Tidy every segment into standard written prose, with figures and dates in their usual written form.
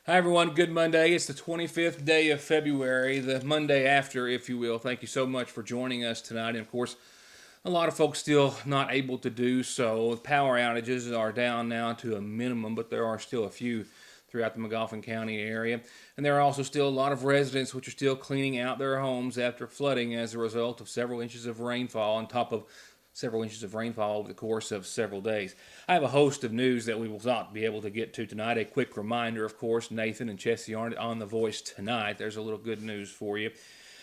Hi, everyone. Good Monday. It's the 25th day of February, the Monday after, if you will. Thank you so much for joining us tonight. And of course, a lot of folks still not able to do so. Power outages are down now to a minimum, but there are still a few throughout the Magoffin County area. And there are also still a lot of residents which are still cleaning out their homes after flooding as a result of several inches of rainfall on top of several inches of rainfall over the course of several days. I have a host of news that we will not be able to get to tonight. A quick reminder, of course, Nathan and Chessie aren't on The Voice tonight. There's a little good news for you.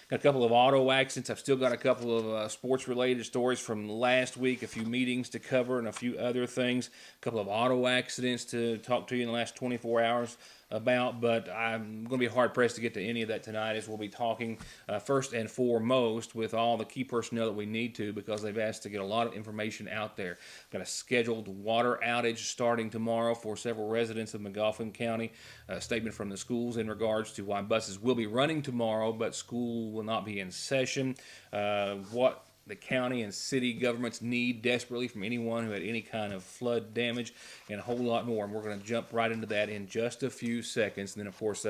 Got a couple of auto accidents. I've still got a couple of sports-related stories from last week, a few meetings to cover, and a few other things. A couple of auto accidents to talk to you in the last 24 hours about, but I'm going to be hard-pressed to get to any of that tonight, as we'll be talking first and foremost with all the key personnel that we need to, because they've asked to get a lot of information out there. Got a scheduled water outage starting tomorrow for several residents of Magoffin County. A statement from the schools in regards to why buses will be running tomorrow, but school will not be in session. What the county and city governments need desperately from anyone who had any kind of flood damage, and a whole lot more. And we're going to jump right into that in just a few seconds. And then, of course,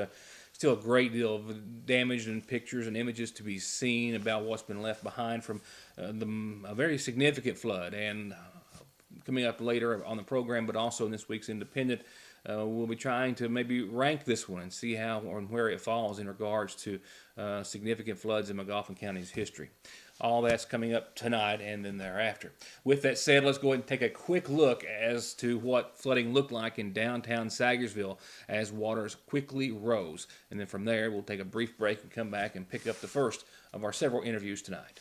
still a great deal of damage and pictures and images to be seen about what's been left behind from a very significant flood. And coming up later on the program, but also in this week's Independent, we'll be trying to maybe rank this one and see how or where it falls in regards to significant floods in Magoffin County's history. All that's coming up tonight and then thereafter. With that said, let's go ahead and take a quick look as to what flooding looked like in downtown Sagersville as waters quickly rose. And then from there, we'll take a brief break and come back and pick up the first of our several interviews tonight.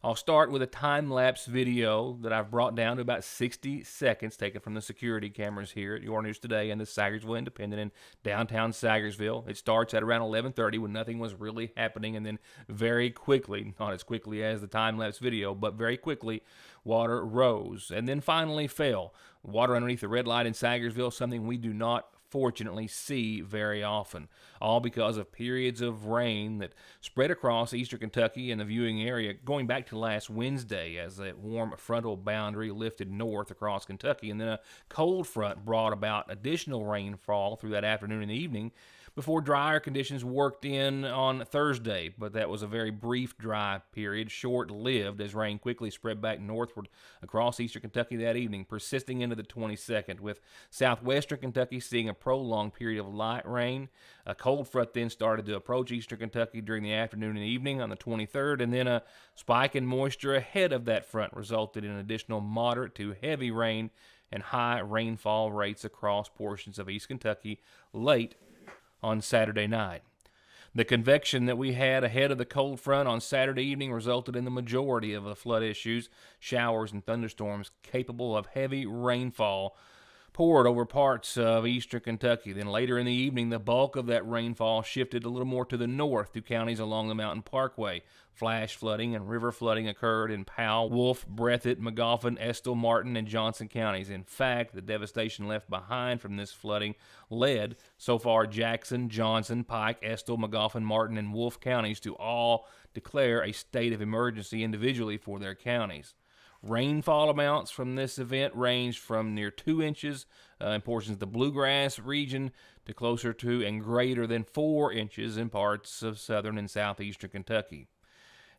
I'll start with a time-lapse video that I've brought down to about 60 seconds, taken from the security cameras here at Your News Today and the Sagersville Independent in downtown Sagersville. It starts at around 11:30 when nothing was really happening, and then very quickly, not as quickly as the time-lapse video, but very quickly, water rose and then finally fell. Water underneath the red light in Sagersville, something we do not fortunately see very often, all because of periods of rain that spread across eastern Kentucky and the viewing area going back to last Wednesday, as that warm frontal boundary lifted north across Kentucky, and then a cold front brought about additional rainfall through that afternoon and evening before drier conditions worked in on Thursday. But that was a very brief dry period, short-lived, as rain quickly spread back northward across eastern Kentucky that evening, persisting into the 22nd, with southwestern Kentucky seeing a prolonged period of light rain. A cold front then started to approach eastern Kentucky during the afternoon and evening on the 23rd, and then a spike in moisture ahead of that front resulted in additional moderate to heavy rain and high rainfall rates across portions of East Kentucky late on Saturday night. The convection that we had ahead of the cold front on Saturday evening resulted in the majority of the flood issues. Showers and thunderstorms capable of heavy rainfall poured over parts of eastern Kentucky. Then later in the evening, the bulk of that rainfall shifted a little more to the north to counties along the Mountain Parkway. Flash flooding and river flooding occurred in Powell, Wolfe, Breathitt, Magoffin, Estill, Martin, and Johnson counties. In fact, the devastation left behind from this flooding led so far Jackson, Johnson, Pike, Estill, Magoffin, Martin, and Wolfe counties to all declare a state of emergency individually for their counties. Rainfall amounts from this event ranged from near 2 inches in portions of the Bluegrass region to closer to and greater than 4 inches in parts of southern and southeastern Kentucky.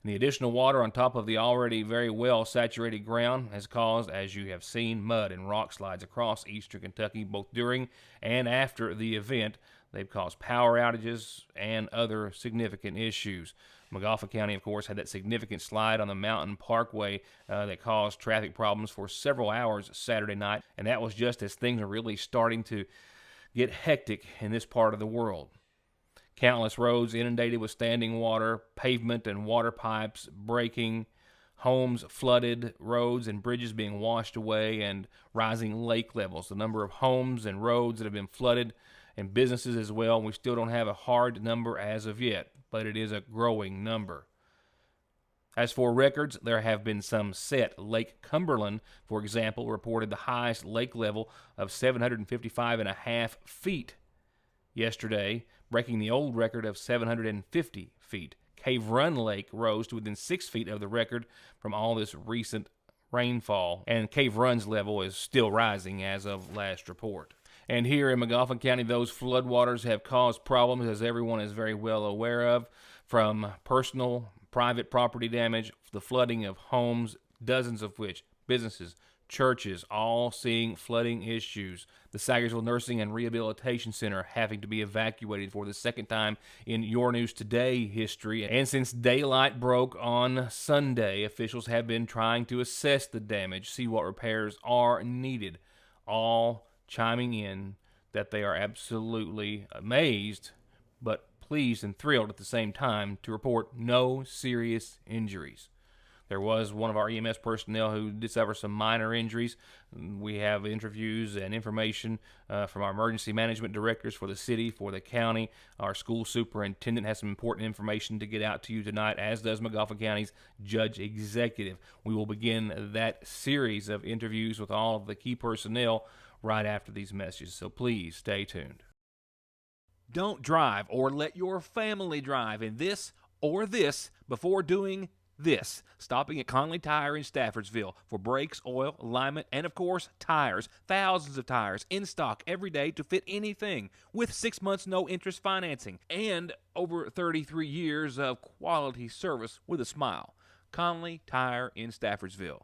And the additional water on top of the already very well saturated ground has caused, as you have seen, mud and rock slides across eastern Kentucky both during and after the event. They've caused power outages and other significant issues. Magoffin County, of course, had that significant slide on the Mountain Parkway that caused traffic problems for several hours Saturday night, and that was just as things are really starting to get hectic in this part of the world. Countless roads inundated with standing water, pavement and water pipes breaking, homes flooded, roads and bridges being washed away, and rising lake levels. The number of homes and roads that have been flooded, and businesses as well, we still don't have a hard number as of yet, but it is a growing number. As for records, there have been some set. Lake Cumberland, for example, reported the highest lake level of 755.5 feet yesterday, breaking the old record of 750 feet. Cave Run Lake rose to within 6 feet of the record from all this recent rainfall, and Cave Run's level is still rising as of last report. And here in McGoffin County, those floodwaters have caused problems, as everyone is very well aware of, from personal, private property damage, the flooding of homes, dozens of which, businesses, churches, all seeing flooding issues. The Sagersville Nursing and Rehabilitation Center having to be evacuated for the second time in Your News Today history. And since daylight broke on Sunday, officials have been trying to assess the damage, see what repairs are needed, all chiming in that they are absolutely amazed, but pleased and thrilled at the same time to report no serious injuries. There was one of our EMS personnel who did suffer some minor injuries. We have interviews and information from our emergency management directors for the city, for the county. Our school superintendent has some important information to get out to you tonight, as does McGoffin County's judge executive. We will begin that series of interviews with all of the key personnel right after these messages, so please stay tuned. Don't drive or let your family drive in this or this before doing this. Stopping at Conley Tire in Staffordsville for brakes, oil, alignment, and of course, tires. Thousands of tires in stock every day to fit anything, with 6 months no interest financing and over 33 years of quality service with a smile. Conley Tire in Staffordsville.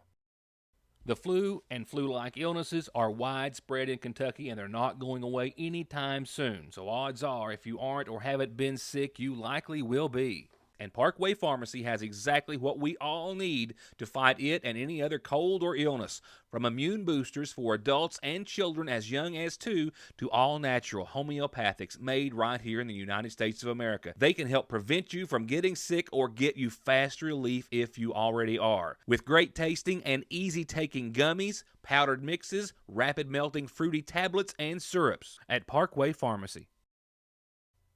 The flu and flu-like illnesses are widespread in Kentucky, and they're not going away anytime soon. So odds are, if you aren't or haven't been sick, you likely will be. And Parkway Pharmacy has exactly what we all need to fight it and any other cold or illness. From immune boosters for adults and children as young as 2 to all-natural homeopathics made right here in the United States of America. They can help prevent you from getting sick or get you fast relief if you already are. With great tasting and easy-taking gummies, powdered mixes, rapid-melting fruity tablets, and syrups at Parkway Pharmacy.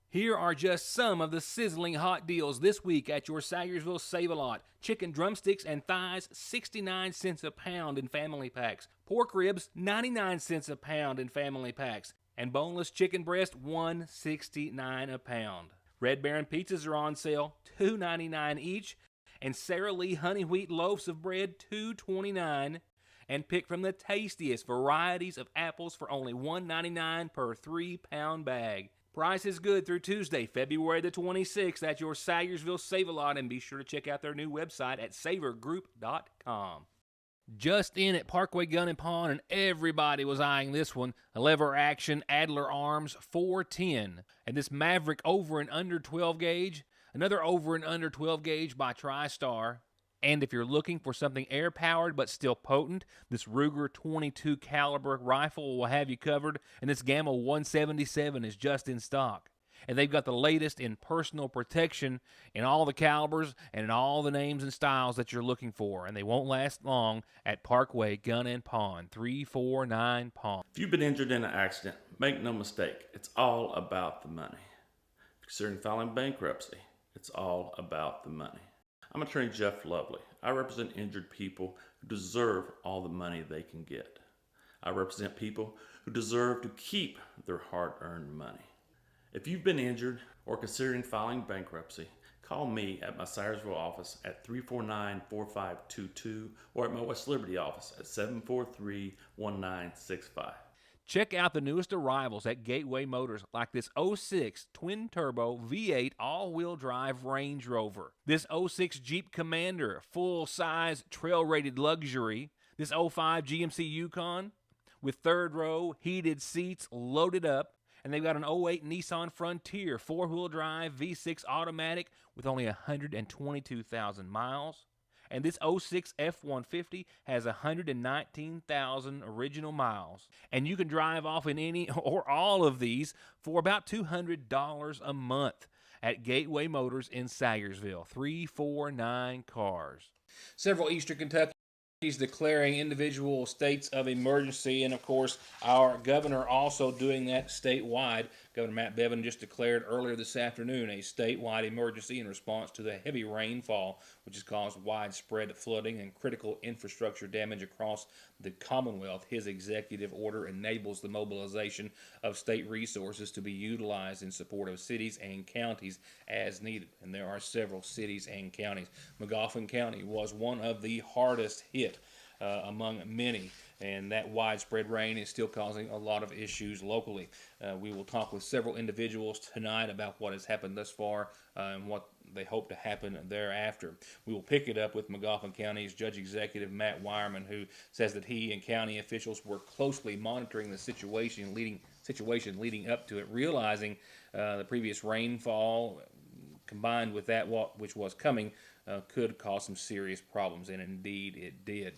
Here are just some of the sizzling hot deals this week at your Sagersville Save-A-Lot. Chicken drumsticks and thighs, 69 cents a pound in family packs. Pork ribs, 99 cents a pound in family packs. And boneless chicken breast, $1.69 a pound. Red Baron pizzas are on sale, $2.99 each. And Sara Lee honey wheat loaves of bread, $2.29. And pick from the tastiest varieties of apples for only $1.99 per 3-pound bag. Price is good through Tuesday, February the 26th at your Sagersville Save-A-Lot, and be sure to check out their new website at savergroup.com. Just in at Parkway Gun and Pawn, and everybody was eyeing this one, a lever action Adler Arms 410. And this Maverick over and under 12 gauge, another over and under 12 gauge by TriStar. And if you're looking for something air-powered but still potent, this Ruger 22 caliber rifle will have you covered, and this Gamma 177 is just in stock. And they've got the latest in personal protection in all the calibers and in all the names and styles that you're looking for, and they won't last long at Parkway Gun and Pawn, 349 Pawn. If you've been injured in an accident, make no mistake, it's all about the money. If you're considering filing bankruptcy, it's all about the money. I'm attorney Jeff Lovely. I represent injured people who deserve all the money they can get. I represent people who deserve to keep their hard-earned money. If you've been injured or considering filing bankruptcy, call me at my Sayersville office at 349-4522 or at my West Liberty office at 743-1965. Check out the newest arrivals at Gateway Motors, like this 06 twin-turbo V8 all-wheel drive Range Rover, this 06 Jeep Commander full-size trail-rated luxury, this 05 GMC Yukon with third-row heated seats loaded up, and they've got an 08 Nissan Frontier four-wheel drive V6 automatic with only 122,000 miles. And this 06 F-150 has 119,000 original miles. And you can drive off in any or all of these for about $200 a month at Gateway Motors in Sayersville. 349 cars. Several Eastern Kentucky declaring individual states of emergency, and of course our governor also doing that statewide. Governor Matt Bevin just declared earlier this afternoon a statewide emergency in response to the heavy rainfall which has caused widespread flooding and critical infrastructure damage across the Commonwealth. His executive order enables the mobilization of state resources to be utilized in support of cities and counties as needed, and there are several cities and counties. McGoffin County was one of the hardest hit among many and that widespread rain is still causing a lot of issues locally. We will talk with several individuals tonight about what has happened thus far and what they hope to happen thereafter. We will pick it up with Magoffin County's Judge Executive Matt Wireman, who says that he and county officials were closely monitoring the situation leading up to it, realizing the previous rainfall combined with that which was coming could cause some serious problems, and indeed it did.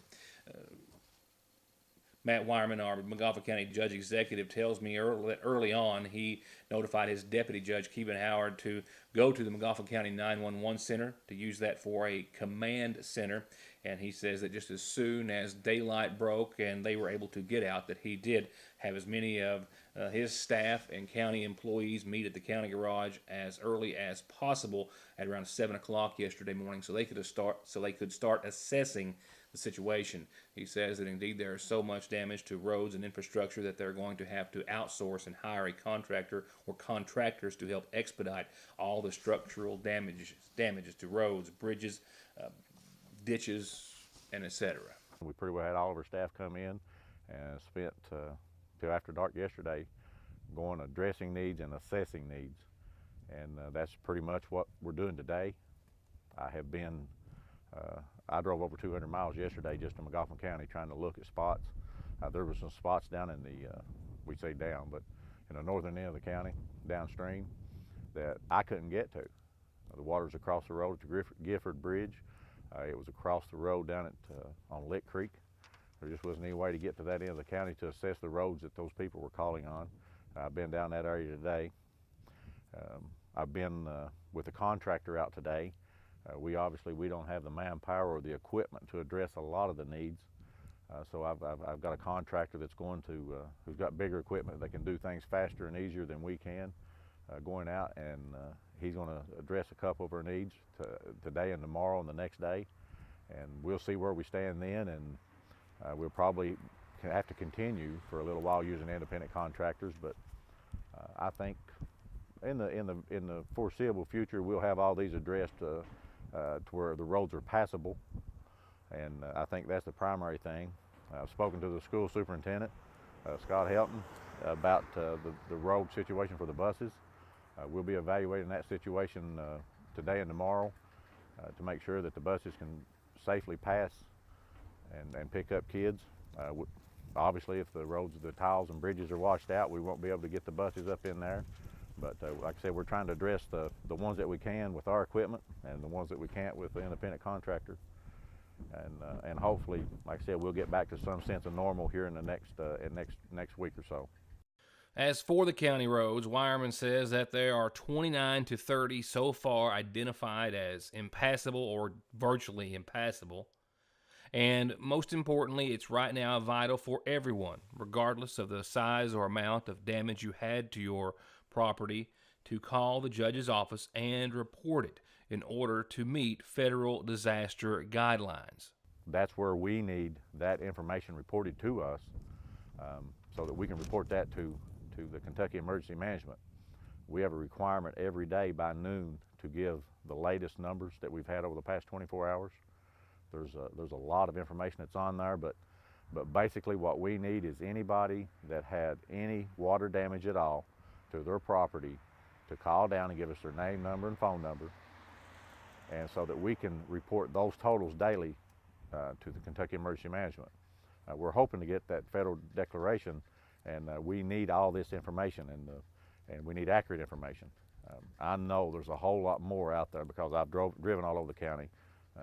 Matt Wireman, our Magoffin County Judge Executive, tells me early on he notified his Deputy Judge Kevin Howard to go to the Magoffin County 911 Center to use that for a command center, and he says that just as soon as daylight broke and they were able to get out, that he did have as many of his staff and county employees meet at the county garage as early as possible at around 7 o'clock yesterday morning, so they could start assessing the situation. He says that indeed there is so much damage to roads and infrastructure that they're going to have to outsource and hire a contractor or contractors to help expedite all the structural damages to roads, bridges, ditches, and etc. We pretty well had all of our staff come in and spent till after dark yesterday going addressing needs and assessing needs, and that's pretty much what we're doing today. I drove over 200 miles yesterday just in Magoffin County trying to look at spots. There were some spots down in we say down, but in the northern end of the county, downstream, that I couldn't get to. The water's across the road at the Gifford Bridge. It was across the road down on Lick Creek. There just wasn't any way to get to that end of the county to assess the roads that those people were calling on. I've been down that area today. I've been with the contractor out today. We don't have the manpower or the equipment to address a lot of the needs. So I've got a contractor that's who's got bigger equipment that can do things faster and easier than we can, going out, and he's going to address a couple of our needs today and tomorrow and the next day, and we'll see where we stand then, and we'll probably have to continue for a little while using independent contractors, but I think in the foreseeable future we'll have all these addressed to where the roads are passable, and I think that's the primary thing. I've spoken to the school superintendent, Scott Helton, about the road situation for the buses. We'll be evaluating that situation today and tomorrow to make sure that the buses can safely pass and pick up kids. Obviously, if the tiles and bridges are washed out, we won't be able to get the buses up in there. But like I said, we're trying to address the ones that we can with our equipment and the ones that we can't with the independent contractor. And hopefully, like I said, we'll get back to some sense of normal here in the next week or so. As for the county roads, Wireman says that there are 29 to 30 so far identified as impassable or virtually impassable. And most importantly, it's right now vital for everyone, regardless of the size or amount of damage you had to your property, to call the judge's office and report it in order to meet federal disaster guidelines. That's where we need that information reported to us so that we can report that to the Kentucky Emergency Management. We have a requirement every day by noon to give the latest numbers that we've had over the past 24 hours. There's a lot of information that's on there, but basically what we need is anybody that had any water damage at all to their property to call down and give us their name, number, and phone number, and so that we can report those totals daily to the Kentucky Emergency Management. We're hoping to get that federal declaration, and we need all this information, and we need accurate information. I know there's a whole lot more out there because I've driven all over the county.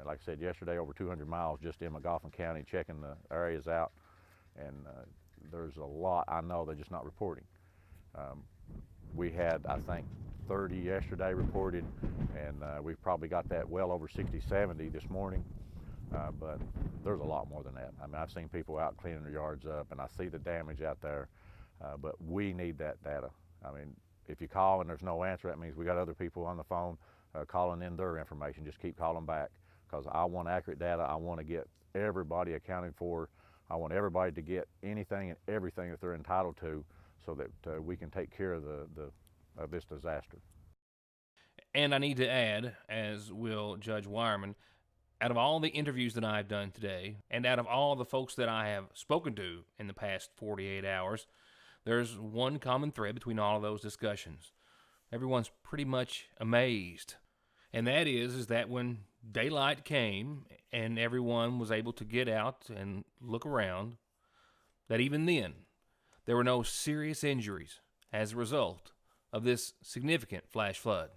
Like I said yesterday, over 200 miles just in Magoffin County checking the areas out, and there's a lot I know they're just not reporting. We had, I think, 30 yesterday reported, and we've probably got that well over 60, 70 this morning, but there's a lot more than that. I mean, I've seen people out cleaning their yards up, and I see the damage out there, but we need that data. I mean, if you call and there's no answer, that means we got other people on the phone calling in their information. Just keep calling back, because I want accurate data. I want to get everybody accounted for. I want everybody to get anything and everything that they're entitled to, so that we can take care of this disaster. And I need to add, as will Judge Wireman, Out of all the interviews that I've done today, and out of all the folks that I have spoken to in the past 48 hours, there's one common thread between all of those discussions. Everyone's pretty much amazed. And that is that when daylight came and everyone was able to get out and look around, that even then, there were no serious injuries as a result of this significant flash flood.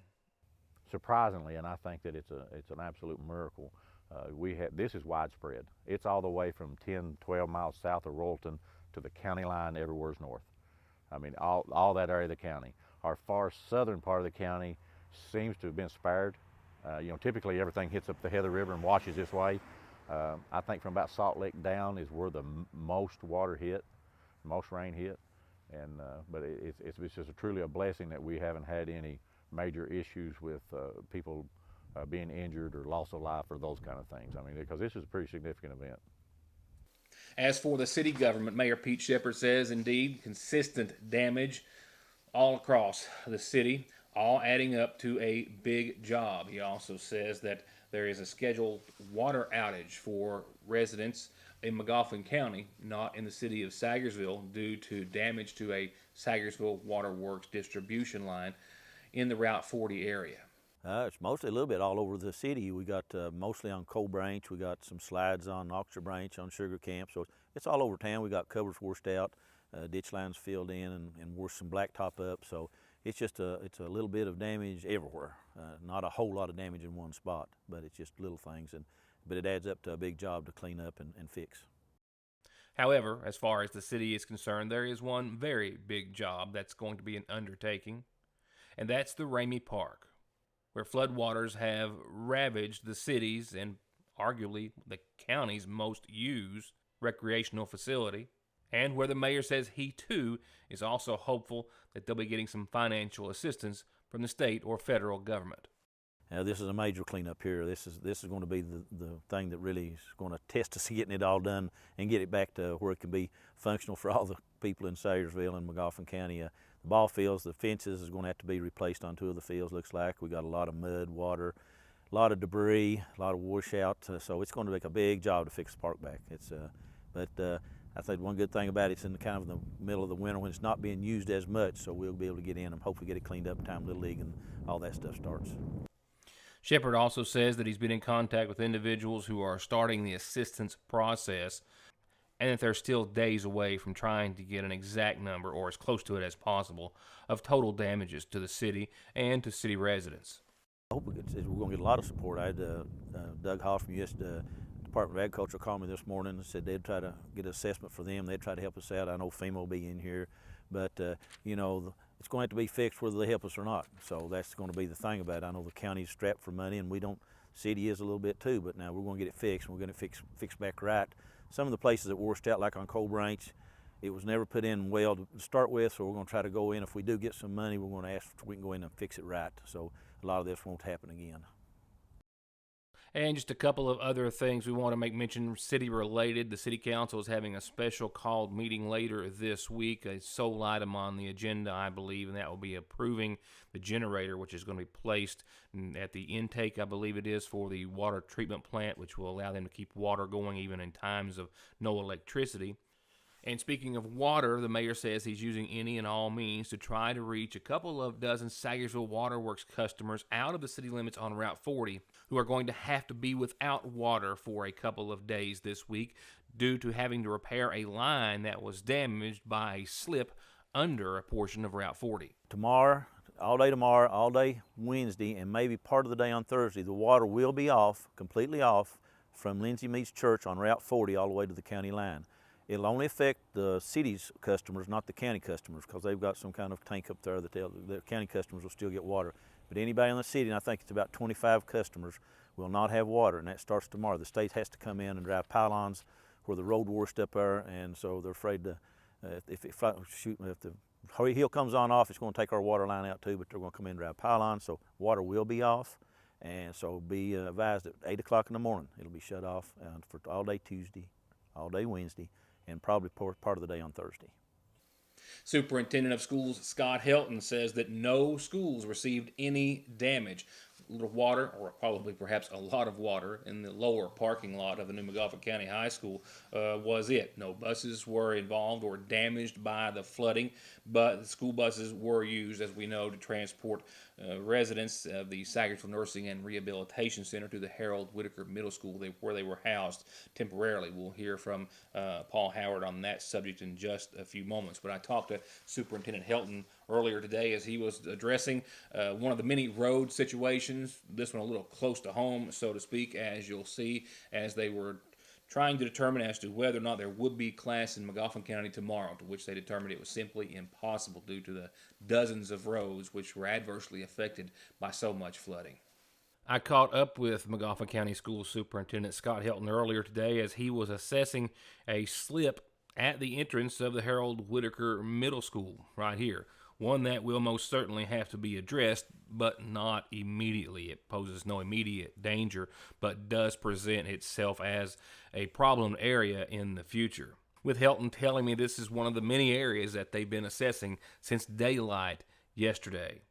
Surprisingly, and I think that it's an absolute miracle, this is widespread. It's all the way from 10, 12 miles south of Royalton to the county line everywhere's north. I mean, all that area of the county. Our far southern part of the county seems to have been spared. Typically everything hits up the Heather River and washes this way. I think from about Salt Lake down is where the most water hit, most rain hit. But it's just truly a blessing that we haven't had any major issues with people being injured or loss of life or those kind of things. I mean, because this is a pretty significant event. As for the city government, Mayor Pete Sheppard says, indeed, consistent damage all across the city, all adding up to a big job. He also says that there is a scheduled water outage for residents in Magoffin County, not in the city of Sagersville, due to damage to a Sagersville Water Works distribution line in the Route 40 area. It's mostly a little bit all over the city. We got mostly on Coal Branch. We got some slides on Oxford Branch, on Sugar Camp. So it's all over town. We got covers washed out, ditch lines filled in, and washed some blacktop up. So it's just it's a little bit of damage everywhere. Not a whole lot of damage in one spot, but it's just little things. But it adds up to a big job to clean up and fix. However, as far as the city is concerned, there is one very big job that's going to be an undertaking, and that's the Ramey Park, where floodwaters have ravaged the city's and arguably the county's most used recreational facility, and where the mayor says he too is also hopeful that they'll be getting some financial assistance from the state or federal government. Now, this is a major cleanup here. This is going to be the thing that really is going to test us getting it all done and get it back to where it can be functional for all the people in Sayersville and Magoffin County. The ball fields, the fences is going to have to be replaced on 2 of the fields, looks like. We got a lot of mud, water, a lot of debris, a lot of washout. So it's going to make a big job to fix the park back. I think one good thing about it, it's in kind of the middle of the winter when it's not being used as much, so we'll be able to get in and hopefully get it cleaned up in time Little League and all that stuff starts. Sheppard also says that he's been in contact with individuals who are starting the assistance process, and that they're still days away from trying to get an exact number, or as close to it as possible, of total damages to the city and to city residents. I hope we're going to get a lot of support. I had Doug Hoff from U.S. Department of Agriculture called me this morning and said they'd try to get an assessment for them. They'd try to help us out. I know FEMA will be in here, but it's going to have to be fixed whether they help us or not. So that's going to be the thing about it. I know the county's strapped for money, and city is a little bit too, but now we're going to get it fixed, and we're going to fix back right. Some of the places that washed out, like on Coal Branch, it was never put in well to start with, so we're going to try to go in. If we do get some money, we're going to ask if we can go in and fix it right. So a lot of this won't happen again. And just a couple of other things we want to make mention, city-related. The City Council is having a special called meeting later this week, a sole item on the agenda, I believe, and that will be approving the generator, which is going to be placed at the intake, I believe it is, for the water treatment plant, which will allow them to keep water going even in times of no electricity. And speaking of water, the mayor says he's using any and all means to try to reach a couple of dozen Sagersville Waterworks customers out of the city limits on Route 40 who are going to have to be without water for a couple of days this week due to having to repair a line that was damaged by a slip under a portion of Route 40. Tomorrow, all day Wednesday, and maybe part of the day on Thursday, the water will be off, completely off, from Lindsay Meads Church on Route 40 all the way to the county line. It'll only affect the city's customers, not the county customers, because they've got some kind of tank up there that the county customers will still get water. But anybody in the city, and I think it's about 25 customers, will not have water, and that starts tomorrow. The state has to come in and drive pylons where the road washed up there, and so they're afraid to, if the hill comes on off, it's going to take our water line out too, but they're going to come in and drive pylons, so water will be off. And so be advised at 8 o'clock in the morning, it'll be shut off for all day Tuesday, all day Wednesday, and probably part of the day on Thursday. Superintendent of Schools Scott Helton says that no schools received any damage. little water, or probably perhaps a lot of water, in the lower parking lot of the New McGoffin County High School was it. No buses were involved or damaged by the flooding, but the school buses were used, as we know, to transport residents of the Sagersville Nursing and Rehabilitation Center to the Harold Whitaker Middle School, where they were housed temporarily. We'll hear from Paul Howard on that subject in just a few moments. But I talked to Superintendent Helton earlier today as he was addressing one of the many road situations, this one a little close to home, so to speak, as you'll see, as they were trying to determine as to whether or not there would be class in McGoffin County tomorrow, to which they determined it was simply impossible due to the dozens of roads which were adversely affected by so much flooding. I caught up with McGoffin County School Superintendent Scott Helton earlier today as he was assessing a slip at the entrance of the Harold Whitaker Middle School right here. One that will most certainly have to be addressed, but not immediately. It poses no immediate danger, but does present itself as a problem area in the future. With Helton telling me this is one of the many areas that they've been assessing since daylight yesterday.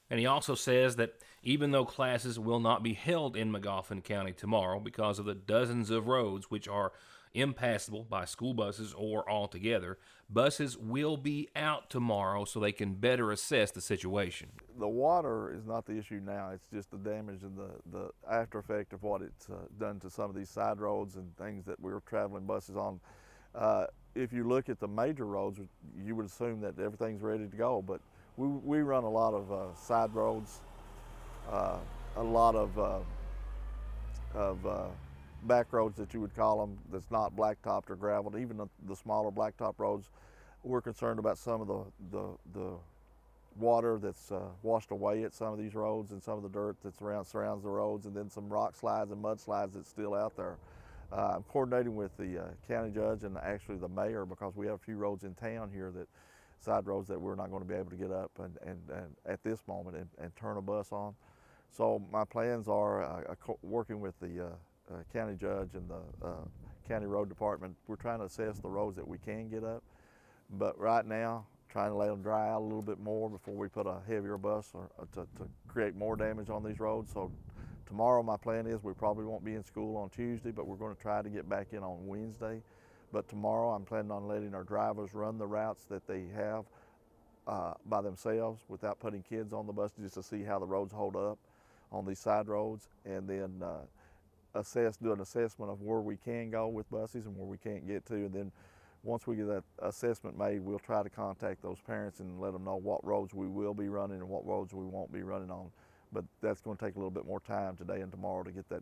And he also says that even though classes will not be held in McGoffin County tomorrow because of the dozens of roads which are impassable by school buses or altogether, buses will be out tomorrow so they can better assess the situation. The water is not the issue now. It's just the damage and the after effect of what it's done to some of these side roads and things that we were traveling buses on. If you look at the major roads, you would assume that everything's ready to go, but we run a lot of side roads, a lot of back roads that you would call them, that's not blacktopped or graveled. Even the smaller blacktop roads, we're concerned about some of the water that's washed away at some of these roads and some of the dirt that surrounds the roads, and then some rock slides and mud slides that's still out there. I'm coordinating with the county judge and actually the mayor, because we have a few roads in town here, that side roads that we're not going to be able to get up and at this moment and turn a bus on. So my plans are working with the county judge and the county road department. We're trying to assess the roads that we can get up, but right now trying to let them dry out a little bit more before we put a heavier bus to create more damage on these roads. So tomorrow my plan is we probably won't be in school on Tuesday, but we're going to try to get back in on Wednesday. But tomorrow I'm planning on letting our drivers run the routes that they have by themselves without putting kids on the bus, just to see how the roads hold up on these side roads, and then do an assessment of where we can go with buses and where we can't get to. And then once we get that assessment made, we'll try to contact those parents and let them know what roads we will be running and what roads we won't be running on. But that's going to take a little bit more time today and tomorrow to get that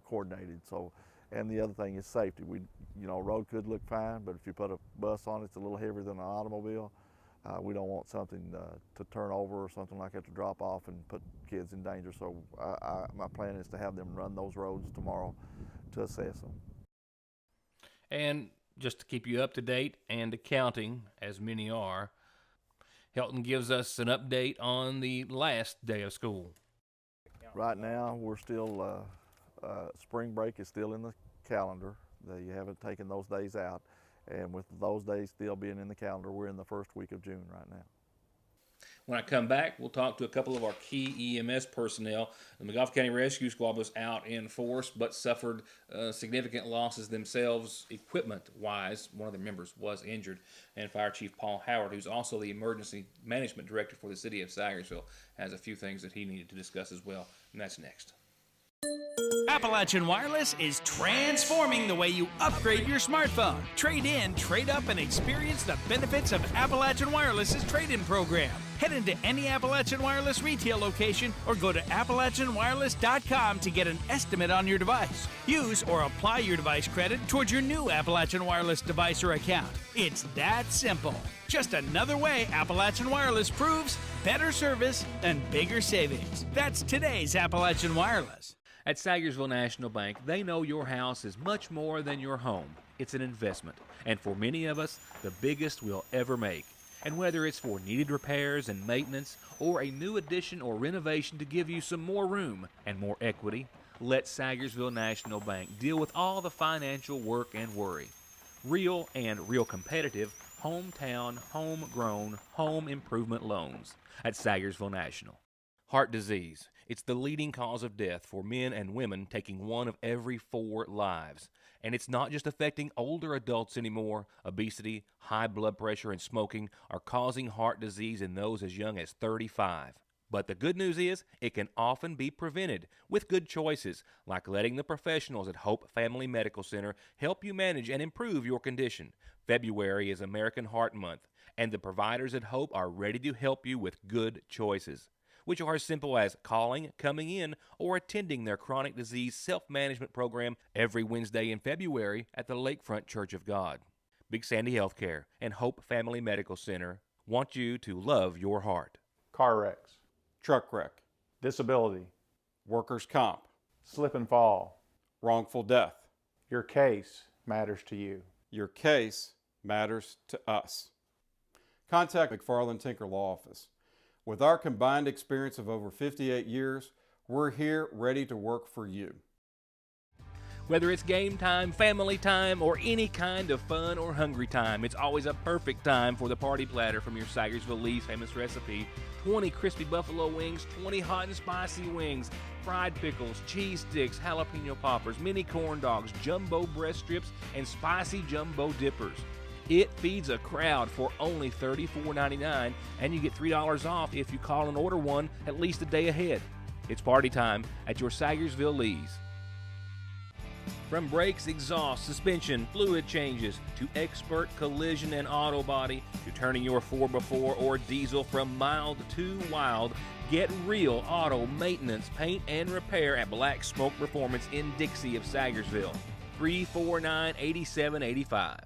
coordinated. So, and the other thing is safety. A road could look fine, but if you put a bus on it, it's a little heavier than an automobile. We don't want something to turn over or something like that to drop off and put kids in danger. So my plan is to have them run those roads tomorrow to assess them. And just to keep you up to date and accounting, as many are, Helton gives us an update on the last day of school. Right now, we're still, spring break is still in the calendar. They haven't taken those days out. And with those days still being in the calendar, we're in the first week of June right now. When I come back, we'll talk to a couple of our key EMS personnel. The McGoffin County Rescue Squad was out in force, but suffered significant losses themselves, equipment-wise. One of their members was injured. And Fire Chief Paul Howard, who's also the Emergency Management Director for the City of Sagersville, has a few things that he needed to discuss as well. And that's next. Appalachian Wireless is transforming the way you upgrade your smartphone. Trade in, trade up, and experience the benefits of Appalachian Wireless's trade-in program. Head into any Appalachian Wireless retail location or go to AppalachianWireless.com to get an estimate on your device. Use or apply your device credit towards your new Appalachian Wireless device or account. It's that simple. Just another way Appalachian Wireless proves better service and bigger savings. That's today's Appalachian Wireless. At Sagersville National Bank, they know your house is much more than your home. It's an investment, and for many of us, the biggest we'll ever make. And whether it's for needed repairs and maintenance, or a new addition or renovation to give you some more room and more equity, let Sagersville National Bank deal with all the financial work and worry. Real and real competitive, hometown, homegrown, home improvement loans at Sagersville National. Heart disease. It's the leading cause of death for men and women, taking 1 of every 4 lives. And it's not just affecting older adults anymore. Obesity, high blood pressure, and smoking are causing heart disease in those as young as 35. But the good news is it can often be prevented with good choices, like letting the professionals at Hope Family Medical Center help you manage and improve your condition. February is American Heart Month, and the providers at Hope are ready to help you with good choices, which are as simple as calling, coming in, or attending their chronic disease self-management program every Wednesday in February at the Lakefront Church of God. Big Sandy Healthcare and Hope Family Medical Center want you to love your heart. Car wrecks, truck wreck, disability, workers' comp, slip and fall, wrongful death. Your case matters to you. Your case matters to us. Contact McFarland Tinker Law Office. With our combined experience of over 58 years, we're here ready to work for you. Whether it's game time, family time, or any kind of fun or hungry time, it's always a perfect time for the party platter from your Sagersville Lee's famous recipe. 20 crispy buffalo wings, 20 hot and spicy wings, fried pickles, cheese sticks, jalapeno poppers, mini corn dogs, jumbo breast strips, and spicy jumbo dippers. It feeds a crowd for only $34.99, and you get $3 off if you call and order one at least a day ahead. It's party time at your Sagersville Lee's. From brakes, exhaust, suspension, fluid changes, to expert collision and auto body, to turning your 4x4 or diesel from mild to wild, get real auto maintenance, paint, and repair at Black Smoke Performance in Dixie of Sagersville. 349-8785.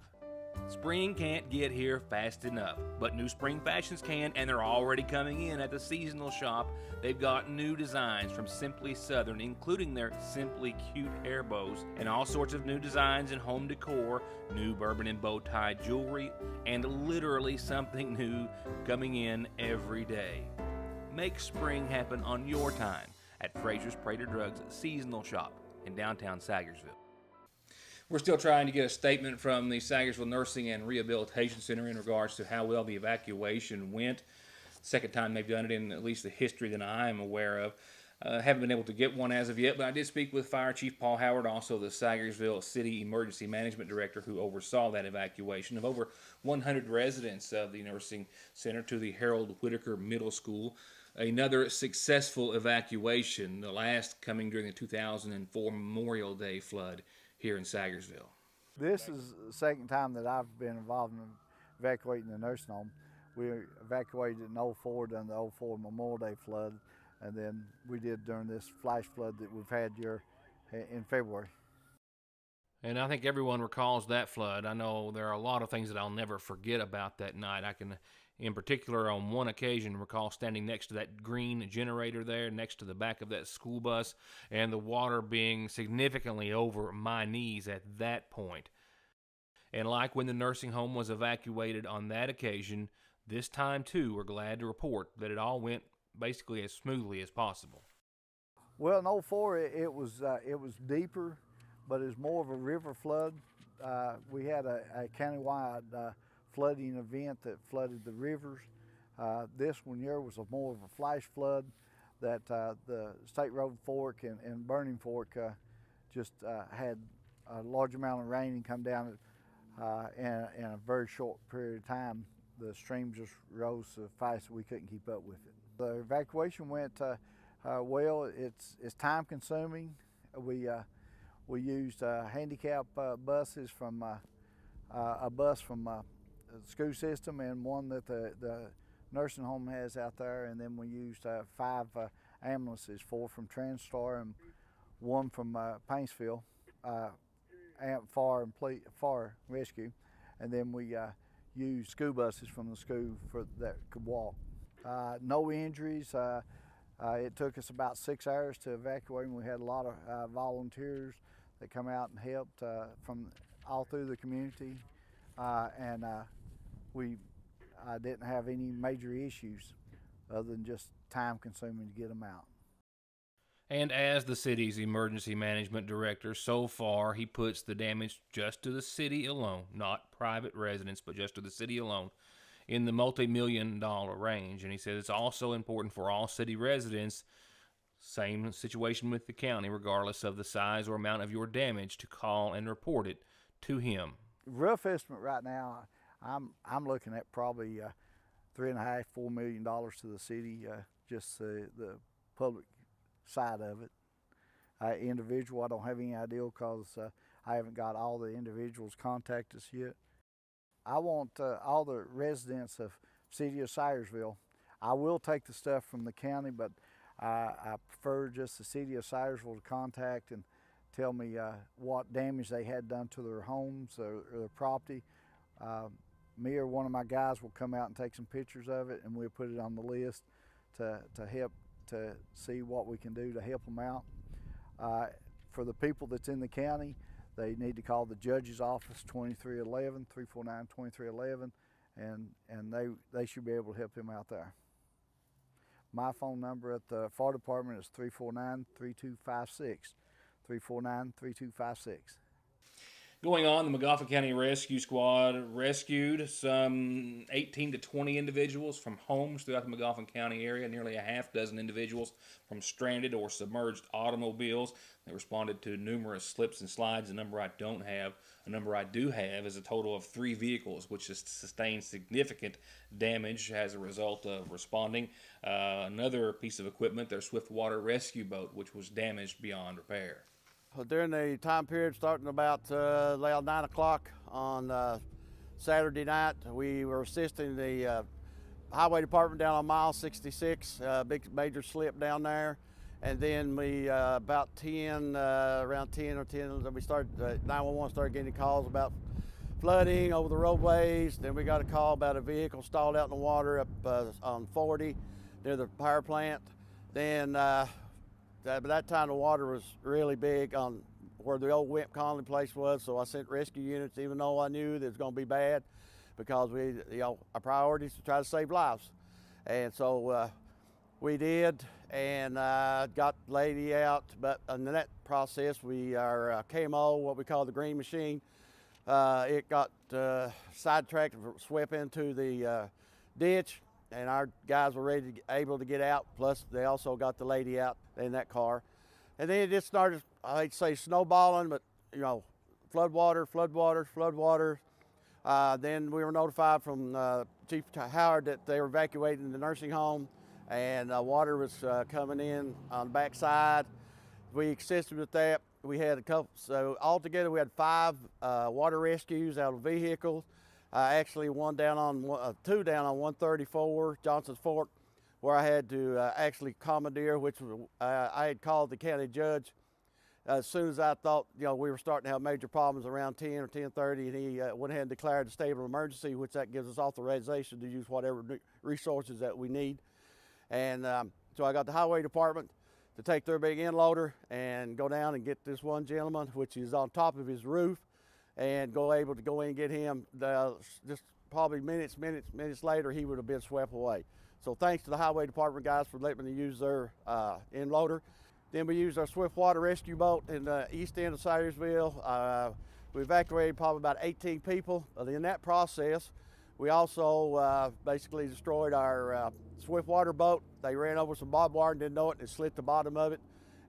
Spring can't get here fast enough, but new spring fashions can, and they're already coming in at the seasonal shop. They've got new designs from Simply Southern, including their Simply Cute hair bows, and all sorts of new designs in home decor, new bourbon and bow tie jewelry, and literally something new coming in every day. Make spring happen on your time at Fraser's Prater Drugs seasonal shop in downtown Sagersville. We're still trying to get a statement from the Sagersville Nursing and Rehabilitation Center in regards to how well the evacuation went. Second time they've done it in at least the history that I am aware of. Haven't been able to get one as of yet, but I did speak with Fire Chief Paul Howard, also the Sagersville City Emergency Management Director, who oversaw that evacuation of over 100 residents of the nursing center to the Harold Whitaker Middle School. Another successful evacuation, the last coming during the 2004 Memorial Day flood here in Sagersville. This is the second time that I've been involved in evacuating the nursing home. We evacuated in 04 during the 04 Memorial Day flood, and then we did during this flash flood that we've had here in February. And I think everyone recalls that flood. I know there are a lot of things that I'll never forget about that night. I can, in particular, on one occasion, recall standing next to that green generator there, next to the back of that school bus, and the water being significantly over my knees at that point. And like when the nursing home was evacuated on that occasion, this time, too, we're glad to report that it all went basically as smoothly as possible. Well, in 04, it was deeper, but it was more of a river flood. We had a countywide flooding event that flooded the rivers. This one here was more of a flash flood that the State Road Fork and Burning Fork just had a large amount of rain and come down in a very short period of time. The stream just rose so fast that we couldn't keep up with it. The evacuation went well. It's time consuming. We used handicap buses from a bus from the school system and one that the nursing home has out there, and then we used 5 ambulances, 4 from Transtar and 1 from Paintsville, Fire Rescue, and then we used school buses from the school that could walk. No injuries. It took us about 6 hours to evacuate, and we had a lot of volunteers that come out and helped from all through the community, and we didn't have any major issues other than just time consuming to get them out. And as the city's emergency management director, so far he puts the damage just to the city alone, not private residents, but just to the city alone, in the multi-million-dollar range. And he says it's also important for all city residents, same situation with the county, regardless of the size or amount of your damage, to call and report it to him. Rough estimate right now, I'm looking at probably $3.5–4 million to the city, just the public side of it. Individual, I don't have any idea because I haven't got all the individuals contact us yet. I want all the residents of City of Syersville. I will take the stuff from the county, but I prefer just the City of Syersville to contact and tell me what damage they had done to their homes or their property. Me or one of my guys will come out and take some pictures of it, and we'll put it on the list to help to see what we can do to help them out. For the people that's in the county, they need to call the judge's office, 2311, 349-2311, and they should be able to help them out there. My phone number at the fire department is 349-3256, 349-3256. Going on, the McGoffin County Rescue Squad rescued some 18 to 20 individuals from homes throughout the McGoffin County area, nearly a half dozen individuals from stranded or submerged automobiles. They responded to numerous slips and slides. A number I don't have. A number I do have is a total of 3 vehicles, which has sustained significant damage as a result of responding. Another piece of equipment, their Swiftwater rescue boat, which was damaged beyond repair. During the time period starting about 9 o'clock on Saturday night, we were assisting the highway department down on mile 66, big major slip down there. And then we about 10, around 10 or 10, we started 911 started getting calls about flooding over the roadways. Then we got a call about a vehicle stalled out in the water up on 40 near the power plant. Then by that time the water was really big on where the old Wimp Conley place was, so I sent rescue units, even though I knew that it was going to be bad, because our priority is to try to save lives. And so we did, and got the lady out. But in that process, our KMO, what we call the green machine, it got sidetracked, swept into the ditch, and our guys were able to get out. Plus, they also got the lady out in that car. And then it just started, I hate to say snowballing, but floodwater. Then we were notified from Chief Howard that they were evacuating the nursing home, and water was coming in on the backside. We assisted with that. We had a couple, so altogether we had 5 water rescues out of vehicles. Actually, two down on 134 Johnson's Fork, where I had to actually commandeer, which I had called the county judge as soon as I thought we were starting to have major problems around 10 or 10:30, and he went ahead and declared a state of emergency, which that gives us authorization to use whatever resources that we need. And so I got the highway department to take their big end loader and go down and get this one gentleman, which is on top of his roof, and able to go in and get him. Just probably minutes later, he would have been swept away. So thanks to the highway department guys for letting me use their end loader. Then we used our Swiftwater rescue boat in the east end of Syersville. We evacuated probably about 18 people. In that process, we also basically destroyed our Swiftwater boat. They ran over some barbed wire and didn't know it, and slit the bottom of it.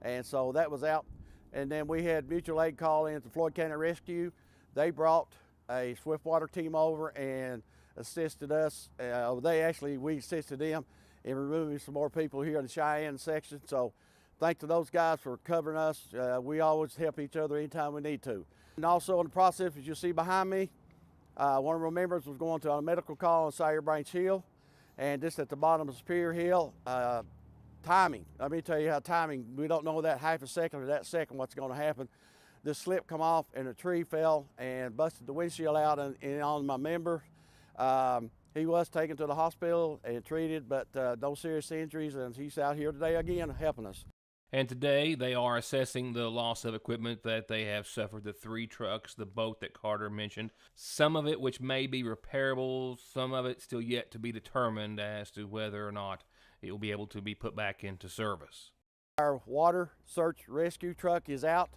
And so that was out. And then we had mutual aid call in to Floyd County Rescue. They brought a Swiftwater team over and assisted us. We assisted them in removing some more people here in the Cheyenne section. So thanks to those guys for covering us. We always help each other anytime we need to. And also in the process, as you see behind me, one of our members was going to a medical call on Sire Branch Hill, and just at the bottom of Superior Hill, timing. Let me tell you how timing, we don't know that half a second or that second what's going to happen. This slip come off and a tree fell and busted the windshield out and on my member. He was taken to the hospital and treated, but no serious injuries, and he's out here today again helping us. And today they are assessing the loss of equipment that they have suffered, the 3 trucks, the boat that Carter mentioned, some of it which may be repairable, some of it still yet to be determined as to whether or not it will be able to be put back into service. Our water search rescue truck is out,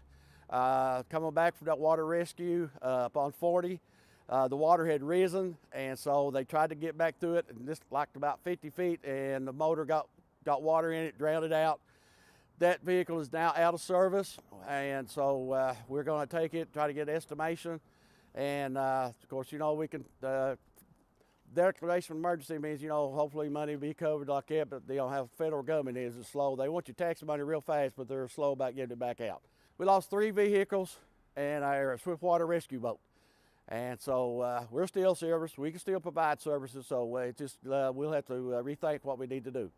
coming back from that water rescue up on 40. the water had risen, and so they tried to get back through it, and this like about 50 feet, and the motor got water in it, drowned it out. That vehicle is now out of service, and so we're going to take it, try to get an estimation, and of course, you know, we can. Declaration of emergency means, you know, hopefully money will be covered like that, but they don't have federal government is slow. They want your tax money real fast, but they're slow about getting it back out. We lost 3 vehicles and our swiftwater rescue boat. And so we're still service. We can still provide services. So it just we'll have to rethink what we need to do.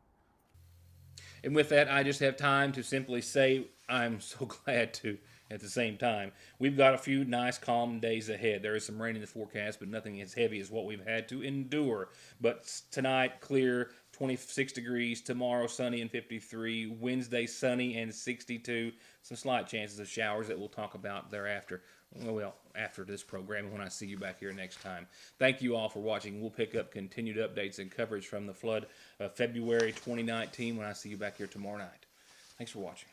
And with that, I just have time to simply say I'm so glad to. At the same time, we've got a few nice calm days ahead. There is some rain in the forecast, but nothing as heavy as what we've had to endure. But tonight, clear, 26 degrees. Tomorrow, sunny and 53. Wednesday, sunny and 62. Some slight chances of showers that we'll talk about thereafter. Well, after this program, when I see you back here next time. Thank you all for watching. We'll pick up continued updates and coverage from the flood of February 2019 when I see you back here tomorrow night. Thanks for watching.